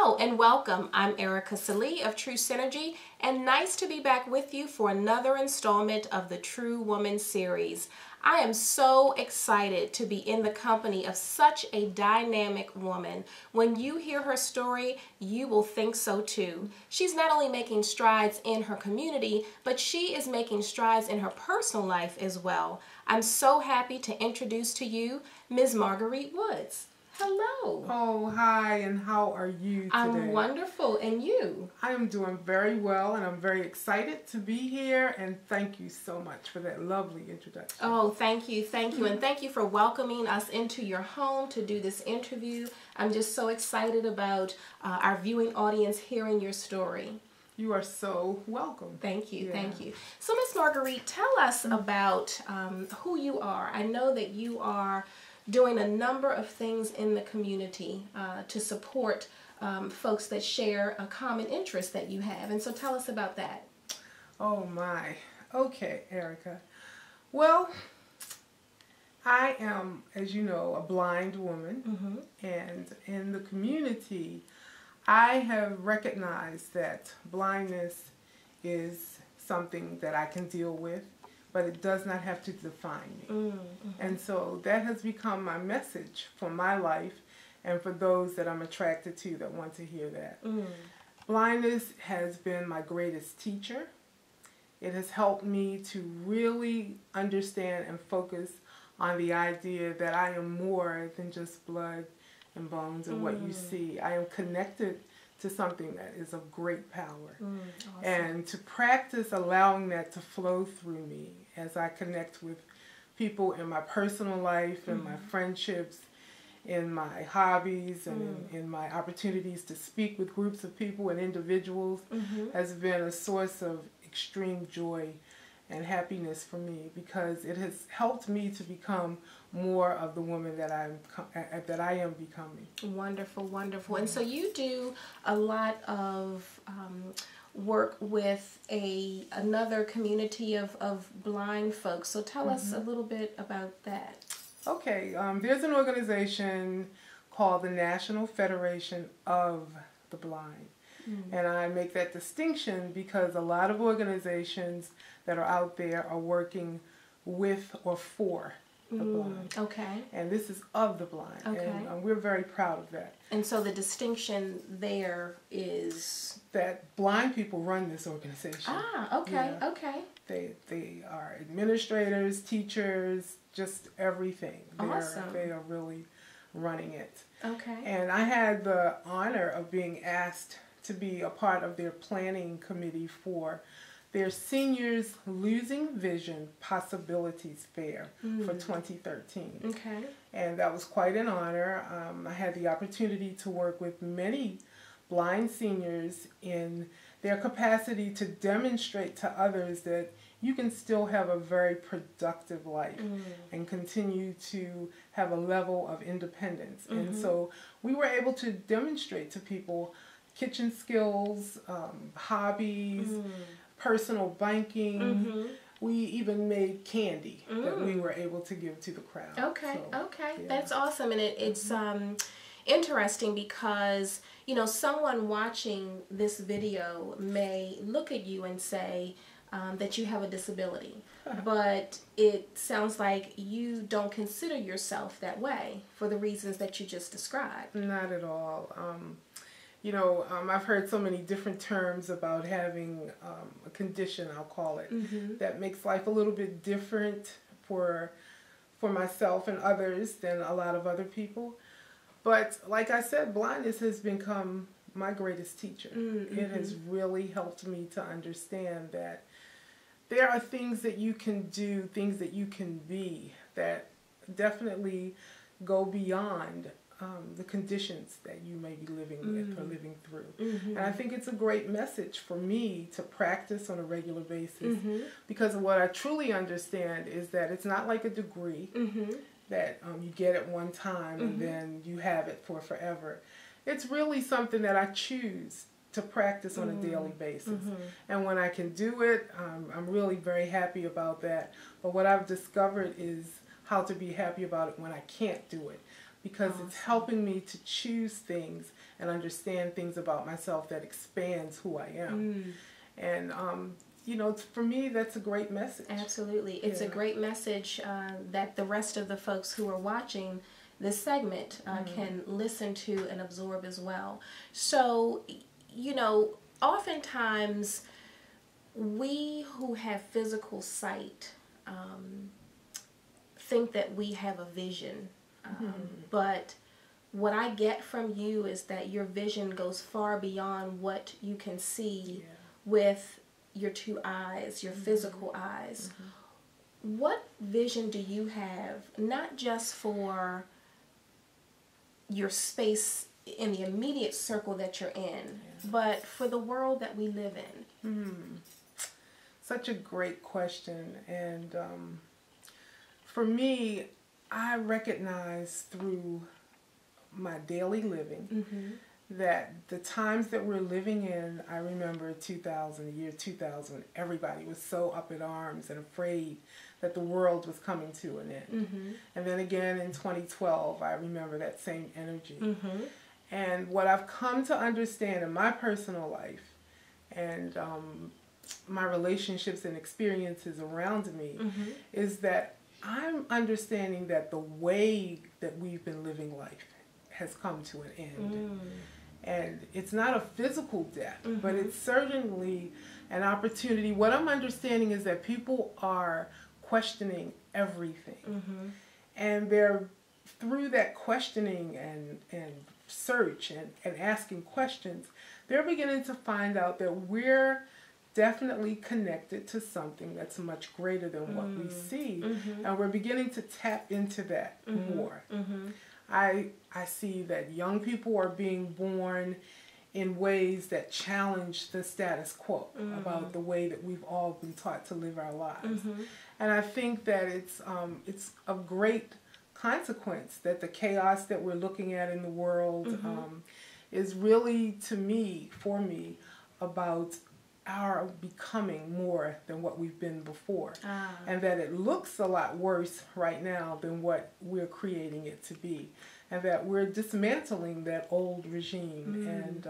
Hello and welcome. I'm Ericka Sallee of TruSynergy, and nice to be back with you for another installment of the TruWoman series. I am so excited to be in the company of such a dynamic woman. When you hear her story, you will think so too. She's not only making strides in her community, but she is making strides in her personal life as well. I'm so happy to introduce to you Ms. Marguerite Woods. Hello. Oh, hi, and how are you today? I'm wonderful, and you? I am doing very well, and I'm very excited to be here, and thank you so much for that lovely introduction. Oh, thank you, and thank you for welcoming us into your home to do this interview. I'm just so excited about our viewing audience hearing your story. You are so welcome. Thank you, thank you. So, Miss Marguerite, tell us about who you are. I know that you are doing a number of things in the community to support folks that share a common interest that you have. And so tell us about that. Oh my. Okay, Erica. Well, I am, as you know, a blind woman. And in the community, I have recognized that blindness is something that I can deal with, but it does not have to define me. And so that has become my message for my life and for those that I'm attracted to that want to hear that. Blindness has been my greatest teacher. It has helped me to really understand and focus on the idea that I am more than just blood and bones and what you see. I am connected to something that is of great power. Awesome. And to practice allowing that to flow through me as I connect with people in my personal life, in my friendships, in my hobbies, and in my opportunities to speak with groups of people and individuals has been a source of extreme joy and happiness for me, because it has helped me to become more of the woman that I am becoming. Wonderful, wonderful. And so you do a lot of work with another community of blind folks. So tell us a little bit about that. Okay, there's an organization called the National Federation of the Blind. And I make that distinction because a lot of organizations that are out there are working with or for the blind. Okay. And this is of the blind. Okay. And we're very proud of that. And so the distinction there is that blind people run this organization. Ah, okay, Yeah. okay. They are administrators, teachers, just everything. Awesome. They are really running it. Okay. And I had the honor of being asked to be a part of their planning committee for their Seniors Losing Vision Possibilities Fair for 2013. Okay. And that was quite an honor. I had the opportunity to work with many blind seniors in their capacity to demonstrate to others that you can still have a very productive life and continue to have a level of independence. And so we were able to demonstrate to people kitchen skills, hobbies, personal banking. We even made candy that we were able to give to the crowd. Okay, So, okay. yeah. That's awesome. And it's interesting because, you know, someone watching this video may look at you and say that you have a disability. But it sounds like you don't consider yourself that way for the reasons that you just described. Not at all. You know, I've heard so many different terms about having a condition, I'll call it, that makes life a little bit different for myself and others than a lot of other people. But like I said, blindness has become my greatest teacher. It has really helped me to understand that there are things that you can do, things that you can be that definitely go beyond the conditions that you may be living with or living through. And I think it's a great message for me to practice on a regular basis, because what I truly understand is that it's not like a degree that you get at one time and then you have it for forever. It's really something that I choose to practice on a daily basis. And when I can do it, I'm really very happy about that. But what I've discovered is how to be happy about it when I can't do it, because it's helping me to choose things and understand things about myself that expands who I am. And, you know, for me, that's a great message. Absolutely. It's a great message that the rest of the folks who are watching this segment can listen to and absorb as well. So, you know, oftentimes we who have physical sight think that we have a vision, but what I get from you is that your vision goes far beyond what you can see with your two eyes, your physical eyes. What vision do you have, not just for your space in the immediate circle that you're in, but for the world that we live in? Such a great question. And for me, I recognize through my daily living that the times that we're living in, I remember 2000, the year 2000, everybody was so up in arms and afraid that the world was coming to an end. And then again in 2012, I remember that same energy. And what I've come to understand in my personal life and my relationships and experiences around me is that I'm understanding that the way that we've been living life has come to an end. And it's not a physical death, but it's certainly an opportunity. What I'm understanding is that people are questioning everything. And they're, through that questioning and search and asking questions, they're beginning to find out that we're definitely connected to something that's much greater than what we see. And we're beginning to tap into that more. I see that young people are being born in ways that challenge the status quo about the way that we've all been taught to live our lives. And I think that it's of great consequence that the chaos that we're looking at in the world is really, to me, for me, about our becoming more than what we've been before. And that it looks a lot worse right now than what we're creating it to be. And that we're dismantling that old regime. And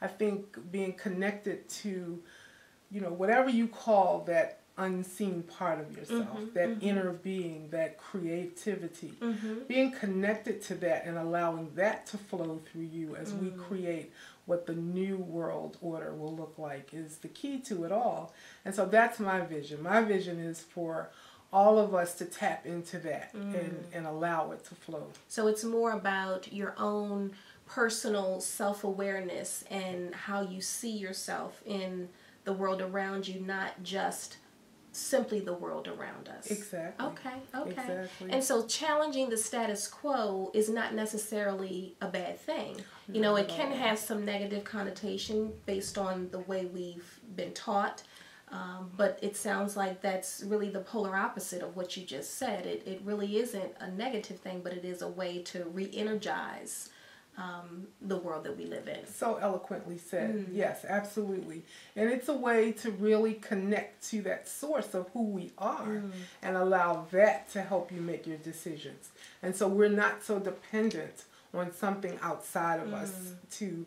I think being connected to, you know, whatever you call that unseen part of yourself, that inner being, that creativity, being connected to that and allowing that to flow through you as we create what the new world order will look like is the key to it all. And so that's my vision. My vision is for all of us to tap into that and allow it to flow. So it's more about your own personal self-awareness and how you see yourself in the world around you, not just simply the world around us. Exactly. Okay. Exactly. And so challenging the status quo is not necessarily a bad thing. You know, it can have some negative connotation based on the way we've been taught. But it sounds like that's really the polar opposite of what you just said. It really isn't a negative thing, but it is a way to re-energize the world that we live in. So eloquently said. Yes, absolutely. And it's a way to really connect to that source of who we are and allow that to help you make your decisions. And so we're not so dependent on something outside of us to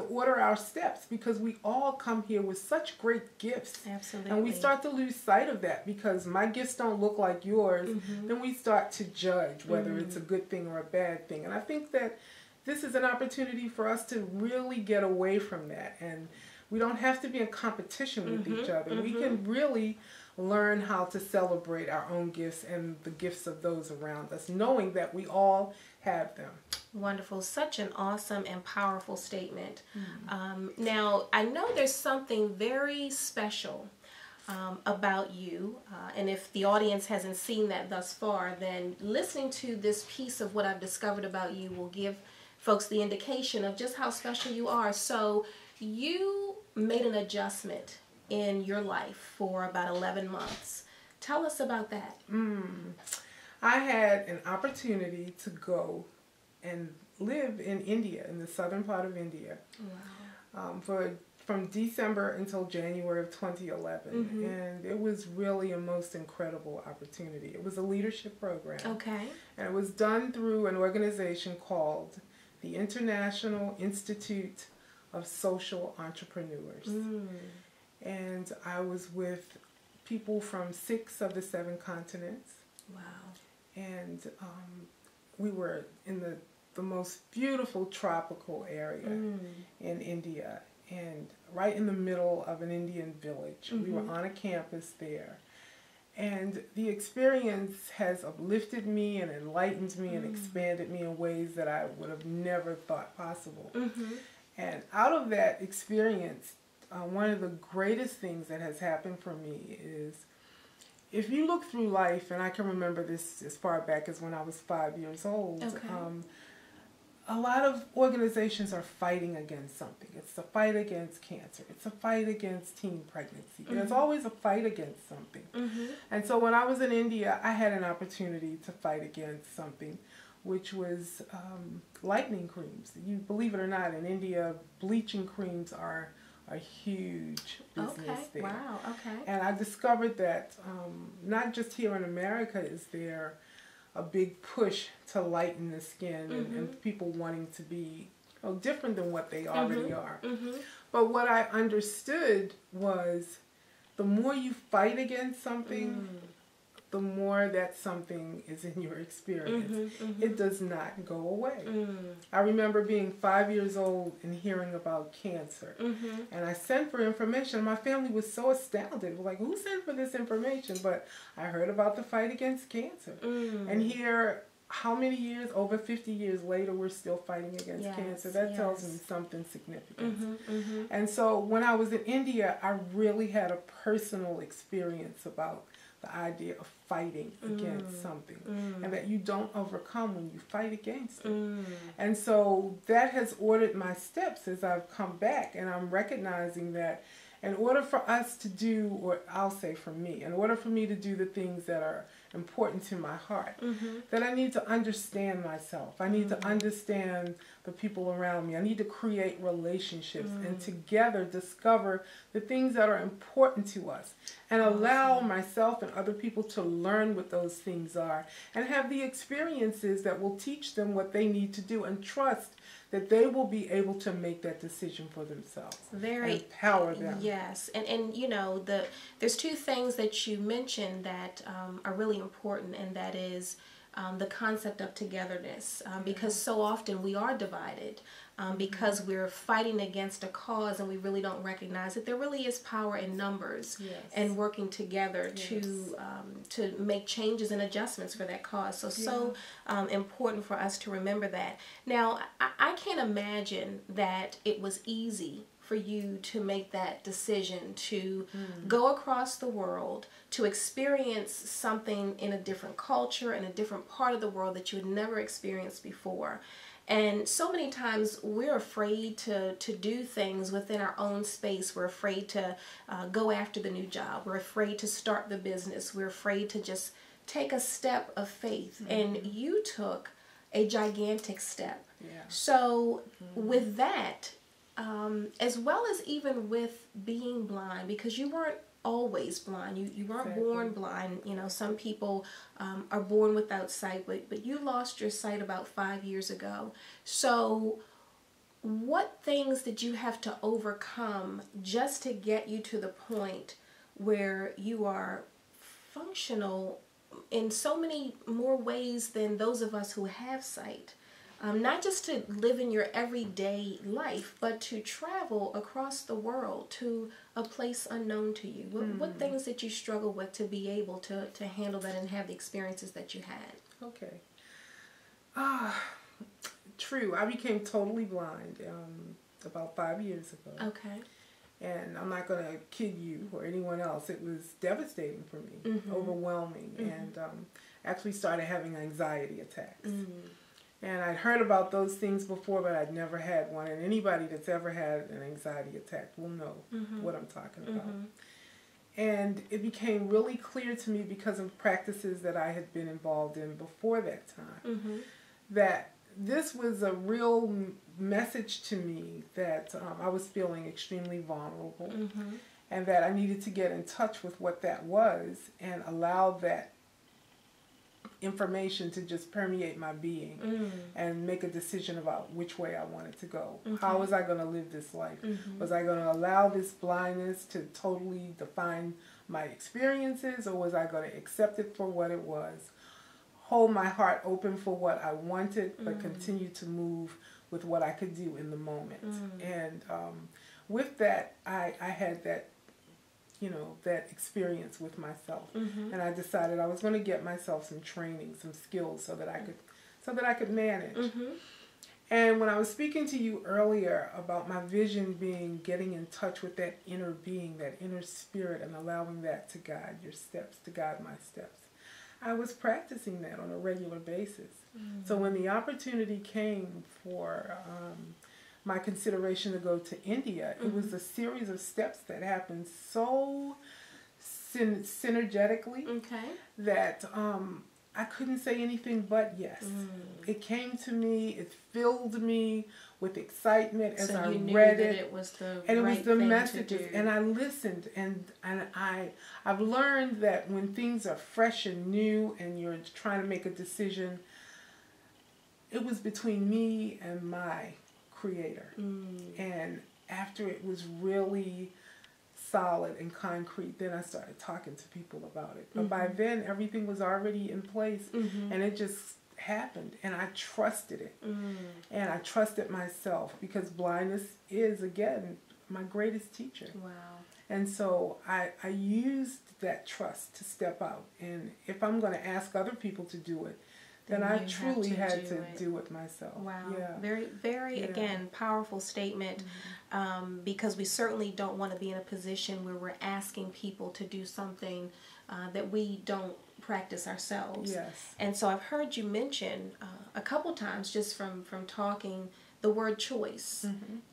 order our steps, because we all come here with such great gifts. Absolutely. And we start to lose sight of that because my gifts don't look like yours. Then we start to judge whether it's a good thing or a bad thing. And I think that this is an opportunity for us to really get away from that. And we don't have to be in competition with each other. We can really learn how to celebrate our own gifts and the gifts of those around us, knowing that we all have them. Wonderful. Such an awesome and powerful statement. Now, I know there's something very special about you, and if the audience hasn't seen that thus far, then listening to this piece of what I've discovered about you will give folks the indication of just how special you are. So you made an adjustment in your life for about 11 months. Tell us about that. I had an opportunity to go and live in India, in the southern part of India, from December until January of 2011. And it was really a most incredible opportunity. It was a leadership program. Okay. And it was done through an organization called the International Institute of Social Entrepreneurs. And I was with people from 6 of the 7 continents. Wow. And we were in the most beautiful tropical area in India, and right in the middle of an Indian village. We were on a campus there. And the experience has uplifted me and enlightened me and expanded me in ways that I would have never thought possible. And out of that experience, one of the greatest things that has happened for me is, if you look through life, and I can remember this as far back as when I was 5 years old, a lot of organizations are fighting against something. It's a fight against cancer. It's a fight against teen pregnancy. There's always a fight against something. And so when I was in India, I had an opportunity to fight against something, which was lightening creams. You believe it or not, in India, bleaching creams are a huge business there. Wow, okay. And I discovered that not just here in America is there a big push to lighten the skin and people wanting to be different than what they already are. But what I understood was, the more you fight against something, the more that something is in your experience. It does not go away. I remember being 5 years old and hearing about cancer. And I sent for information. My family was so astounded. We're like, who sent for this information? But I heard about the fight against cancer. And here, how many years, over 50 years later, we're still fighting against cancer. That tells me something significant. And so when I was in India, I really had a personal experience about the idea of fighting against something, and that you don't overcome when you fight against it. And so that has ordered my steps as I've come back, and I'm recognizing that in order for us to do, or I'll say for me, in order for me to do the things that are important to my heart, that I need to understand myself. I need to understand the people around me. I need to create relationships and together discover the things that are important to us, and allow myself and other people to learn what those things are, and have the experiences that will teach them what they need to do, and trust that they will be able to make that decision for themselves. Very empower them. Yes, and you know, there's 2 things that you mentioned that are really important, and that is the concept of togetherness, because so often we are divided because we're fighting against a cause and we really don't recognize that there really is power in numbers and working together to make changes and adjustments for that cause. So important for us to remember that. Now, I can't imagine that it was easy for you to make that decision to go across the world, to experience something in a different culture, in a different part of the world that you had never experienced before. And so many times we're afraid to do things within our own space. We're afraid to go after the new job. We're afraid to start the business. We're afraid to just take a step of faith. And you took a gigantic step. So with that, as well as even with being blind, because you weren't always blind. You weren't born blind. You know, some people are born without sight, but you lost your sight about 5 years ago. So what things did you have to overcome just to get you to the point where you are functional in so many more ways than those of us who have sight? Not just to live in your everyday life, but to travel across the world to a place unknown to you. What things did you struggle with to be able to handle that and have the experiences that you had? Okay. True. I became totally blind about 5 years ago. Okay. And I'm not going to kid you or anyone else. It was devastating for me, overwhelming, and actually started having anxiety attacks. And I'd heard about those things before, but I'd never had one. And anybody that's ever had an anxiety attack will know what I'm talking about. And it became really clear to me, because of practices that I had been involved in before that time, that this was a real message to me that I was feeling extremely vulnerable, and that I needed to get in touch with what that was and allow that information to just permeate my being and make a decision about which way I wanted to go. Okay. How was I going to live this life? Was I going to allow this blindness to totally define my experiences, or was I going to accept it for what it was, hold my heart open for what I wanted, but continue to move with what I could do in the moment? And with that, I had that, that experience with myself, and I decided I was going to get myself some training, some skills, so that I could manage. And when I was speaking to you earlier about my vision being getting in touch with that inner being, that inner spirit, and allowing that to guide your steps, to guide my steps, I was practicing that on a regular basis. So when the opportunity came for my consideration to go to India, it was a series of steps that happened so synergetically that I couldn't say anything but yes. It came to me, it filled me with excitement as I read it. It was the and it right was the thing messages, to do. and I listened, and I've learned that when things are fresh and new and you're trying to make a decision, it was between me and my Creator. And after it was really solid and concrete, then I started talking to people about it. But by then, everything was already in place, and it just happened, and I trusted it. And I trusted myself, because blindness is, again, my greatest teacher. Wow. And so I used that trust to step out. And if I'm going to ask other people to do it, then I truly had to do it myself. Wow. Yeah. Very, very, again, powerful statement, because we certainly don't want to be in a position where we're asking people to do something that we don't practice ourselves. Yes. And so I've heard you mention a couple times, just from talking, the word choice.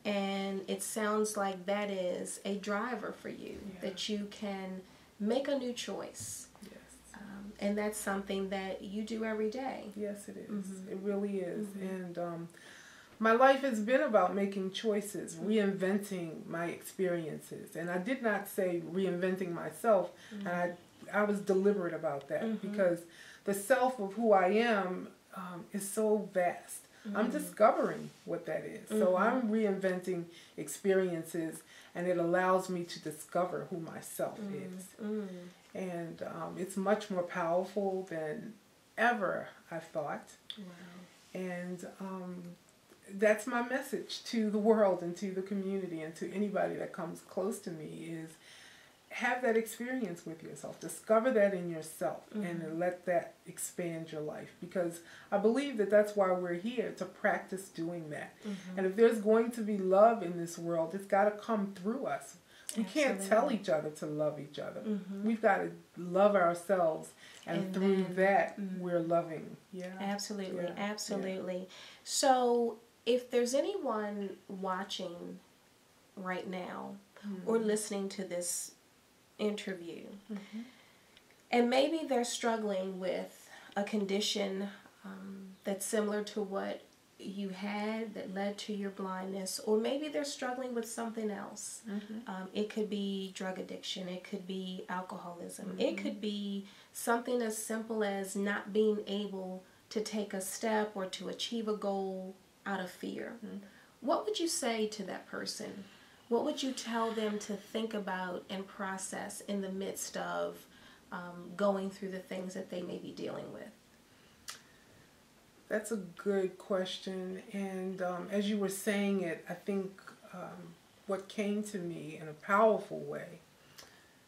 And it sounds like that is a driver for you, that you can make a new choice. And that's something that you do every day. Yes, it is. It really is. And my life has been about making choices, reinventing my experiences. And I did not say reinventing myself. And I was deliberate about that, because the self of who I am is so vast. I'm discovering what that is. So I'm reinventing experiences, and it allows me to discover who myself is. And it's much more powerful than ever I thought. Wow. And that's my message to the world and to the community and to anybody that comes close to me, is have that experience with yourself. Discover that in yourself, and let that expand your life. Because I believe that that's why we're here, to practice doing that. And if there's going to be love in this world, it's got to come through us. We can't tell each other to love each other. We've got to love ourselves, and through that, we're loving. Yeah. Absolutely, absolutely. So if there's anyone watching right now or listening to this interview, and maybe they're struggling with a condition that's similar to what you had that led to your blindness, or maybe they're struggling with something else. It could be drug addiction, it could be alcoholism, it could be something as simple as not being able to take a step or to achieve a goal out of fear. What would you say to that person? What would you tell them to think about and process in the midst of going through the things that they may be dealing with? That's a good question. And as you were saying it, I think what came to me in a powerful way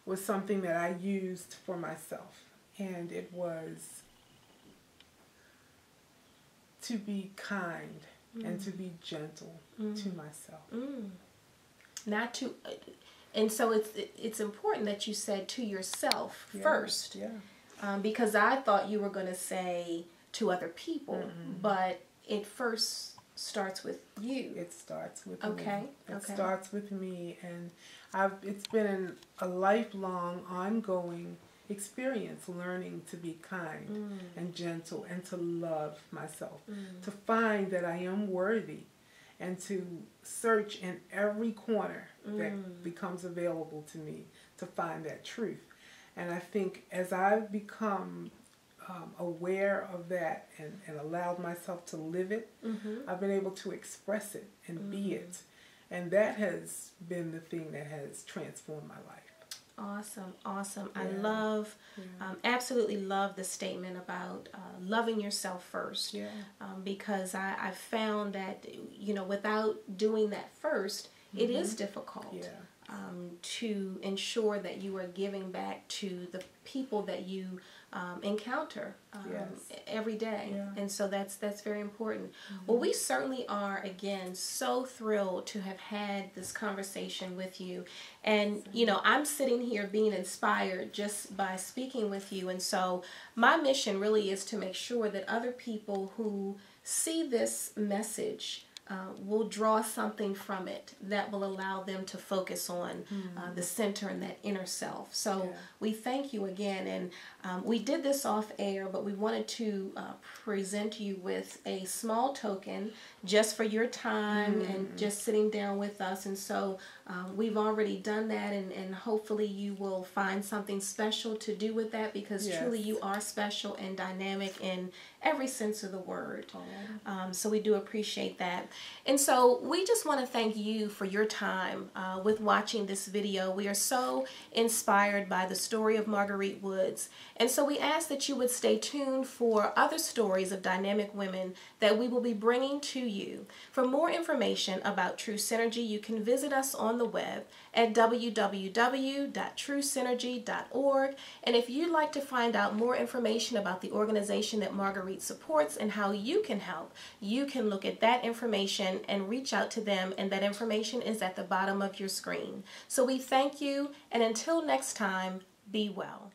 was something that I used for myself. And it was to be kind and to be gentle to myself. Not to, and so it's important that you said to yourself first, because I thought you were going to say to other people, but it first starts with you. It starts with me. It starts with me, and it's been a lifelong, ongoing experience learning to be kind and gentle and to love myself, to find that I am worthy, and to search in every corner that becomes available to me to find that truth. And I think as I've become aware of that and allowed myself to live it, I've been able to express it and be it. And that has been the thing that has transformed my life. Awesome, awesome. Yeah. I love, absolutely love the statement about loving yourself first. Yeah. Because I found that, you know, without doing that first, it is difficult to ensure that you are giving back to the people that you encounter every day. Yeah. And so that's very important. Well, we certainly are, again, so thrilled to have had this conversation with you. And, you know, I'm sitting here being inspired just by speaking with you. And so my mission really is to make sure that other people who see this message will draw something from it that will allow them to focus on the center and that inner self. So we thank you again. And we did this off air, but we wanted to present you with a small token just for your time and just sitting down with us. And so we've already done that, and hopefully you will find something special to do with that, because truly you are special and dynamic in every sense of the word. So we do appreciate that. And so we just want to thank you for your time with watching this video. We are so inspired by the story of Marguerite Woods. And so we ask that you would stay tuned for other stories of dynamic women that we will be bringing to you. For more information about TruSynergy, you can visit us on the web at www.trusynergy.org. And if you'd like to find out more information about the organization that Marguerite supports and how you can help, you can look at that information and reach out to them, and that information is at the bottom of your screen. So we thank you, and until next time, be well.